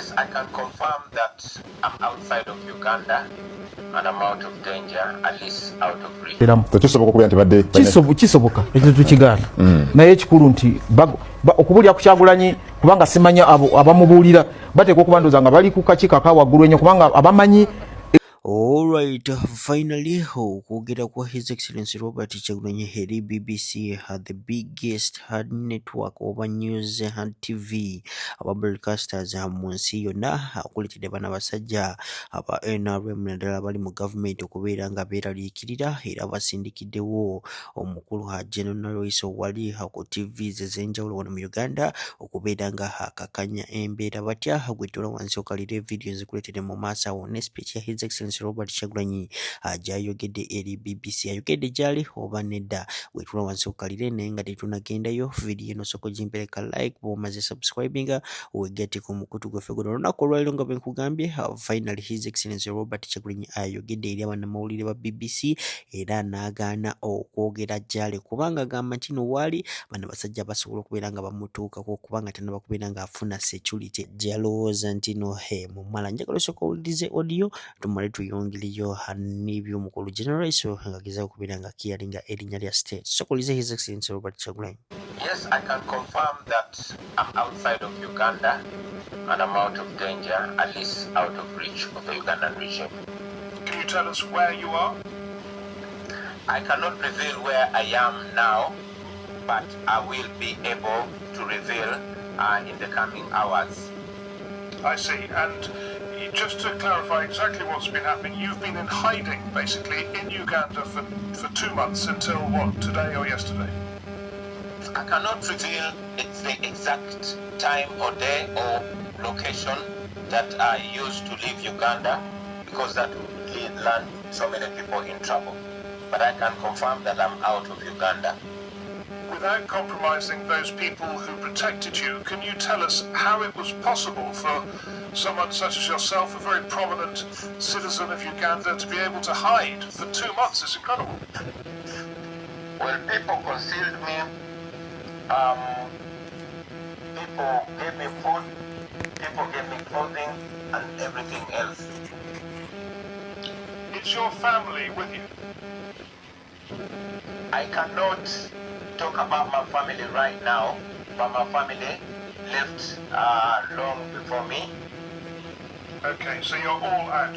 Yes, I can confirm that I'm outside of Uganda and I'm out of danger, at least out of reach. Kisoboka ekyo tukigaana naye ekikulu nti okubulya ku Kyagulanyi kubanga simanya abamubuulira bateekwa okubandoza nga bali ku kakiiko akawaggulu ennyo kubanga abamanyi. Alright, finally, kugira kwa His Excellency Robert Kyagulanyi Heri BBC had the biggest hard network over news and TV aba broadcasters mu nsi yonna akuletedde bana basajja aba NRM naddala bali mu government okubeera nga beeraliikirira era basindikiddewo omukulu General Loiso wali ku TVs ez'enjawulo wano mu Uganda okubeera nga akakanya embeera batya gwettola wansi okalira video zikuletedde mu maaso awo ne speech ya His Excellency Robert Kyagulanyi gyayogedde eri BBC ayogedde gyali oba nedda wetula wansi okalire naye nga tetunagendayo video eno soko gimpereka like bwomaze subscribinga wegate ku mukutu gwaffe guno olunaku olwaliro nga bwenkugambye finally His Excellency Robert Kyagulanyi ayogedde eri abannamawulire ba BBC era n'agaana okwogera gyali kubanga agamba nti no waali bano basajja basobola okubeera nga bamutuukako kubanga tanaba kubeera nga afuna security gyalowooza nti no mumala njagala osooka owulirize audio tumale tuyongereyo n'ebyomukulu General Loiso nga agezaako okubeera nga akiyalinga erinnya lya state. Sooka owulirize His Excellency Robert Kyagulanyi. Yes, I can confirm that I'm outside of Uganda and I'm out of danger, at least out of reach of the Ugandan regime. Can you tell us where you are? I cannot reveal where I am now, but I will be able to reveal in the coming hours. I see. And just to clarify exactly what's been happening, you've been in hiding, basically, in Uganda for 2 months until what, today or yesterday? I cannot reveal the exact time or day or location that I used to leave Uganda because that would land so many people in trouble. But I can confirm that I'm out of Uganda. Without compromising those people who protected you, can you tell us how it was possible for someone such as yourself, a very prominent citizen of Uganda, to be able to hide for 2 months? It's incredible. Well, people concealed me. People gave me food. People gave me clothing and everything else. Is your family with you? I cannot talk about my family right now, but my family left long before me. Okay, so you're all out?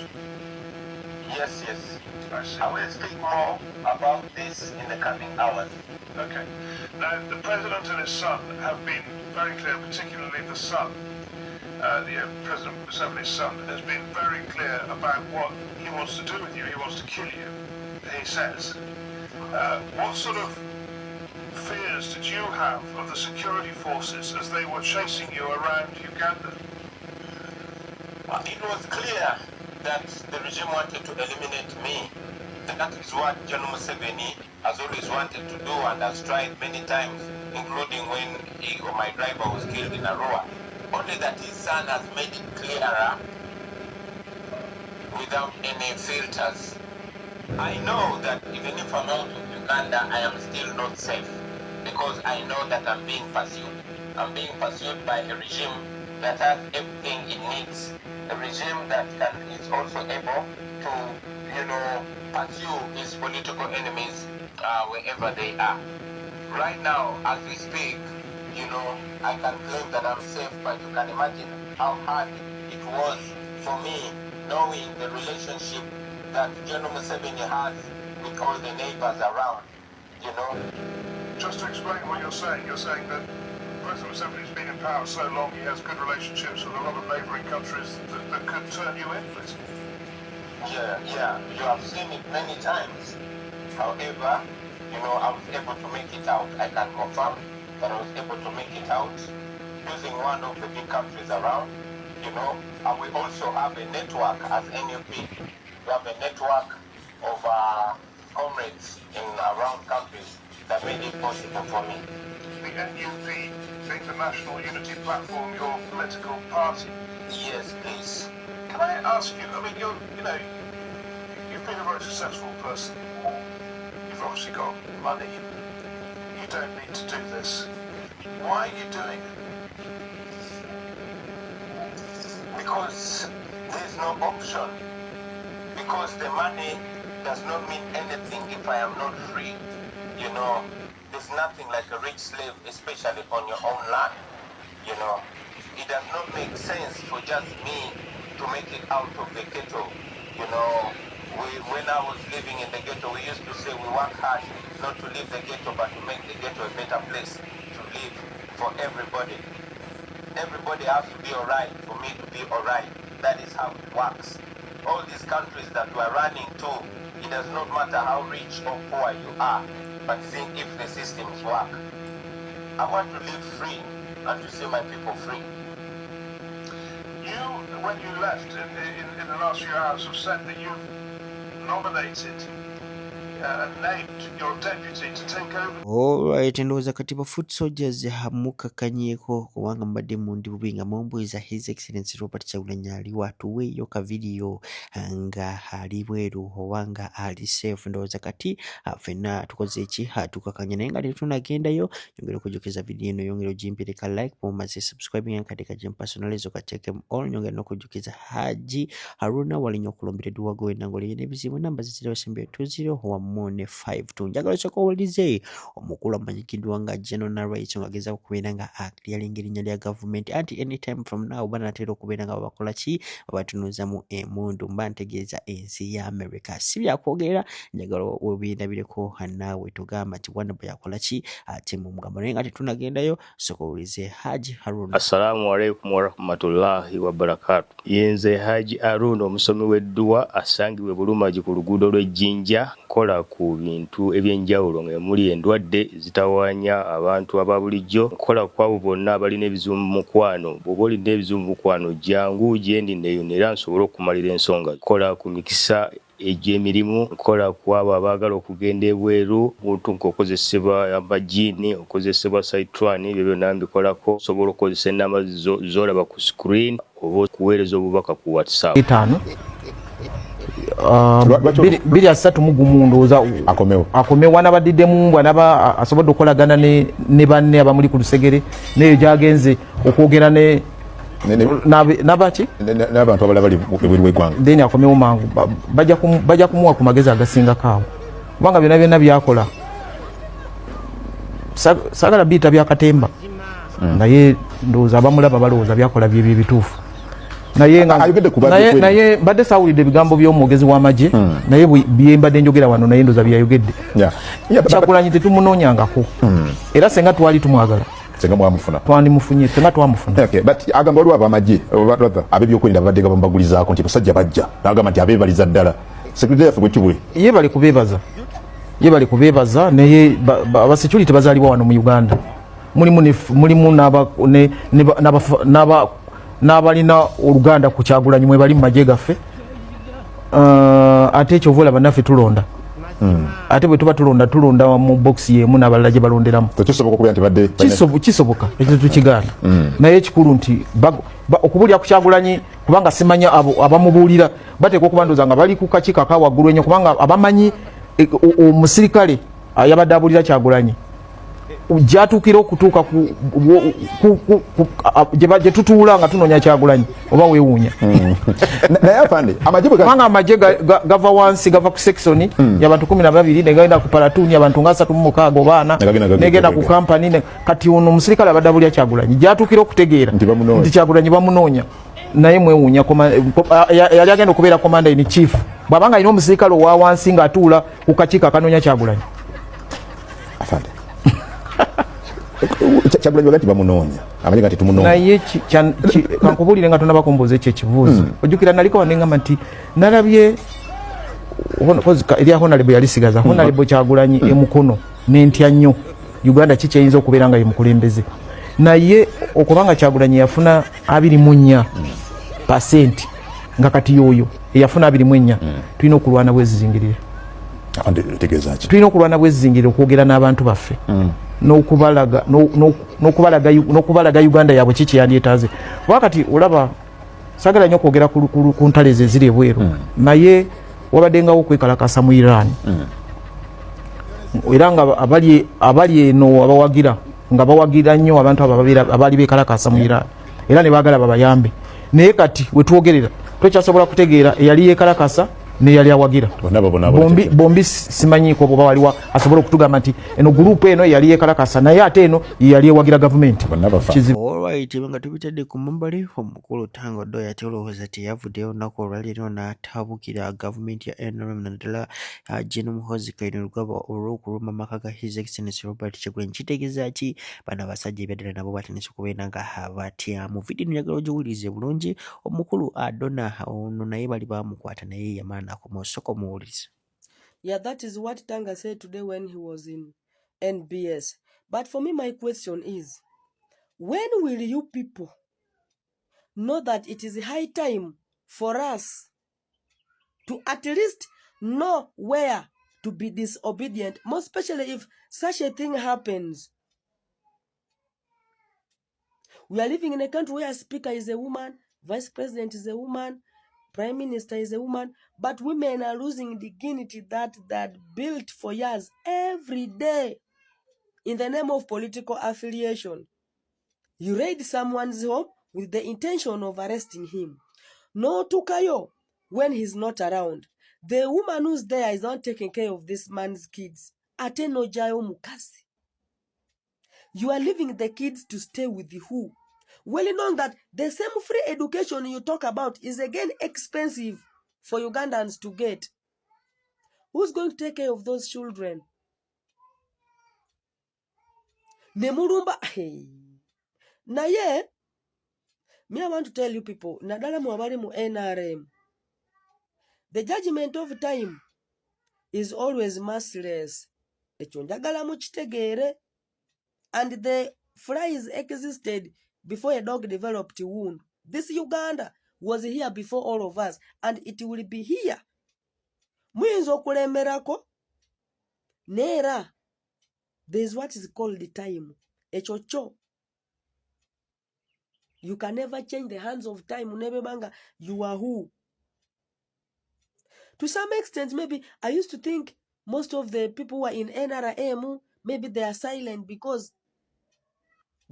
Yes. I see. I will speak more about this in the coming hours. Okay. Now, the President and his son have been very clear, particularly the son, President Museveni's son, has been very clear about what he wants to do with you. He wants to kill you, he says. What sort of fears did you have of the security forces as they were chasing you around Uganda? Well, it was clear that the regime wanted to eliminate me. That is what General Museveni has always wanted to do and has tried many times, including when my driver was killed in Arua. Only that his son has made it clearer without any filters. I know that even if I'm out of Uganda, I am still not safe because I know that I'm being pursued. I'm being pursued by a regime that has everything it needs. A regime that is also able to, pursue his political enemies wherever they are. Right now, as we speak, I can claim that I'm safe, but you can imagine how hard it was for me knowing the relationship that General Museveni has with all the neighbors around, Just to explain what you're saying that President Museveni's been in power so long, he has good relationships with a lot of neighbouring countries that could turn you in, please. Yeah, you have seen it many times. However, I was able to make it out. I can confirm that I was able to make it out using one of the big countries around, and we also have a network as NUP. We have a network of comrades in around countries that made it possible for me. The NUP, the International Unity Platform, your political party. Yes, please. Can I ask you, you've been a very successful person. You've obviously got money. You don't need to do this. Why are you doing it? because there's no option. Because the money does not mean anything if I am not free. You know, there's nothing like a rich slave, especially on your own land. You know, it does not make sense for just me to make it out of the ghetto. You know, when I was living in the ghetto, we used to say we work hard not to leave the ghetto, but to make the ghetto a better place to live for everybody. Everybody has to be alright for me to be alright. That is how it works. All these countries that we are running to, it does not matter how rich or poor you are, but see if the systems work. I want to live free and to see my people free. You, when you left in the last few hours, have said that you've nominated named your deputy to take over. Alright, ndowooza kati ba foot soldiers hamukakkanyeeko kubanga mbadde mundi bubi nga mumbweza His Excellency Robert Kyagulanyi aliwo atuweeyo ka video nga ali bweru oba nga ali safe. Ndowooza kati ffenna tukoze eki tukakanya naye nga tetunagendayo. Nyongera okujjukiza video eno, yongera ogimpereka like mumaze subscribing akade kajem personalizo kateekemu all. Nyongera n'okujjukiza Haji Haruna walinnya okulombera Edduwago w'Ennangolo ye n'ebizibu namba zizira basembere 20 Mone 5 njagala soko walize omukulu amanyikiddwa nga General Narrates ngageza okubeera nga yalinga erinnya lya government anti anytime from now banatera okubeera nga babakola ki babatunuza mu emundu mba ntegeeza ensi ya America si byakwogera. Njagala webindabireko naawe tugamba nti wano bwe yakola ki ate mu mugambo naye nga tetunagendayo soko walize Haji Haruna. Assalamu alaikum warahmatullahi wabarakatuh. Yenze Haji Haruna omusomi w'edduwa asangibwe Bulumaji ku luguudo lw'Ejjinja kola ku bintu ebyenjawulo nga muli endwadde zitawaanya abantu ababulijjo. Kola kwabo bonna abalina ebizibu mu mukwano. Bw'oba olina ebizibu mu mukwano jangu gyendi neyo era nsobola okumalira ensonga. Kola ku mikisa egy'emirimu, kola kwabo abaagala okugenda ebweru, buntu nk'okozesebwa amajiini, okozesebwa saitwani, ebyo byonna mbikolako. Osobola okukozesa ennamba z'olaba ku screen oba okuweereza obubaka ku WhatsApp. 2 mugumu ndowooza akomewo wanabadiddemu mbwa naba asobodde okukolagana ne banne abamuli ku lusegere neyo gyagenze okwogera nabaki n'abantu abalala bali ebweru w'eggwanga then akomewo mangu bajja kumuwa ku magezi agasingako awo kubanga byonna byakola sagala biyita byakatemba naye ndowooza abamulaba balowooza byakola byebyo ebituufu. naye mbadde saawulidde ebigambo by'omwogezi w'amagye naye bye mbadde njogera wano naye ndoza byayogedde. Kyagulanyi tetumunoonyangako era senga twali tumwagala senga mwamufuna twandimufunye senga twamufuna. But agamba waliwo abamagye ab'ebyokwerinda babadde babagulizaako nti basajja bajja n'agamba nti abeebaliza ddala security yaffe bwekibwe ye bali kubeebaza naye abasecurity bazaalibwa wano mu Uganda mulimu n'abalina Oluganda ku Kyagulanyi mwe bali mu magye gaffe ate ekyovola bannaffe tulonda ate bwe tuba tulonda mu box yemu n'abalala gye balonderamu kisoboka ekyo tukigaana naye ekikulu nti okubulya ku Kyagulanyi kubanga simanya abamubuulira bateeka okuba ndooza nga bali ku kakiiko aka waggulu ennyo kubanga abamanyi omusirikale yabadde abulira Kyagulanyi gyatuukira okutuuka gye tutuula nga tunoonya Kyagulanyi oba weewuunya. Naye afande kubanga amagye gava wansi gava ku sekisoni y'abantu 12 negenda ku palatuuni abantu nga 36 oba 4 negenda ku kampani kati ono omusirikale abadde abulya Kyagulanyi gyatuukira okutegeera nti Kyagulanyi bamunoonya naye mwewuunya yali agenda okubeera commander in chief bw'abanga alina omusirikale owa wansi ng'atuula ku kakiiko akanoonya Kyagulanyi. Afande Kyagulanyi bagati bamunoonya amanyi nga tetumunoonya naye kankubulire nga tonabakomboza ekyo ekibuuzo ojjukira naliko wanengamba nti nalabye eri Honorable yalisigaza Honorable Kyagulanyi emukono n'entya nnyo Uganda kikyeyinza okubeera nga ye mukulembeze naye okubanga Kyagulanyi yafuna 24% nga kati yoyo eyafuna 24 tulina okulwana bwezizingirire. Tulina okulwana bwezizingirire okwogera n'abantu baffe n'okubalaga Uganda yaabwe kiki yandyetaaze wakati olaba sagala nnyo okwogera ku ntale ze ziri ebweru naye wabaddengawo okwekalakasa mu Iran era nga abali eno abawagira nga bawagira nnyo abantu abo abaali beekalakasa mu Iran era ne baagala babayambe naye kati wetwogerera twekyasobola kutegeera eyali yekalakasa neyali awagira bombi simanyiko bwoba waliwa asobola okutugamba nti eno gurupu eno yali yekalakasa naye ate eno yali ewagira gavumenti. Alright, nga tubitadde ku mabbali omukulu Tango Doi ate olowooza teyavuddeyo olunaku olwaleero n'atabukira gavumenti ya NRM naddala Gen. Muhoozi Kainerugaba olw'okuluma amaka ga His Excellency Robert Kyagulanyi. Kitegeeza ki bano abasajja ebyaddala nabo batandise okubeera nga batyamu. Vidiyo njagala ogiwulirize bulungi. Omukulu Adona ono naye bali bamukwata naye yamala n'akoma osoko muwulirize. Yeah, that is what Tanga said today when he was in NBS. But for me, my question is, when will you people know that it is high time for us to at least know where to be disobedient, more especially if such a thing happens? We are living in a country where Speaker is a woman, Vice President is a woman, Prime Minister is a woman, but women are losing dignity that built for years every day in the name of political affiliation. You raid someone's home with the intention of arresting him. No tukayo when he's not around. The woman who's there is not taking care of this man's kids. Ate no jayo mukasi. You are leaving the kids to stay with who? Well, knowing that the same free education you talk about is again expensive for Ugandans to get. Who's going to take care of those children? Nemurumba. Hey. Na ye, me I want to tell you people, nadala muabari mu NRM. The judgment of time is always merciless. Echondagala mu chitegere. And the flies existed before a dog developed a wound. This Uganda was here before all of us, and it will be here. Mwinzo kulemerako nera. There is what is called the time. Echocho. You can never change the hands of time. Unebebanga, you are who? To some extent, maybe I used to think most of the people who are in NRM, maybe they are silent because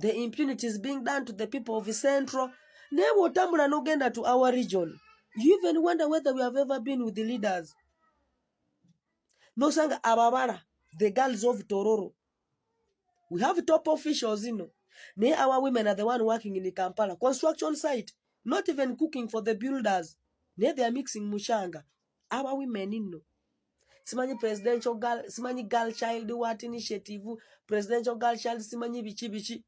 the impunity is being done to the people of the Central. Never tambula no genda to our region. You even wonder whether we have ever been with the leaders. No sanga ababara, the girls of Tororo. We have top officials, you know. Ne our women are the one working in the Kampala construction site, not even cooking for the builders. Ne they are mixing mushanga. Our women, you know. Simanyi presidential girl, simanyi girl child what initiative, presidential girl child, simanyi bichi bichi.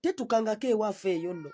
Tetukanga ke wafe yono.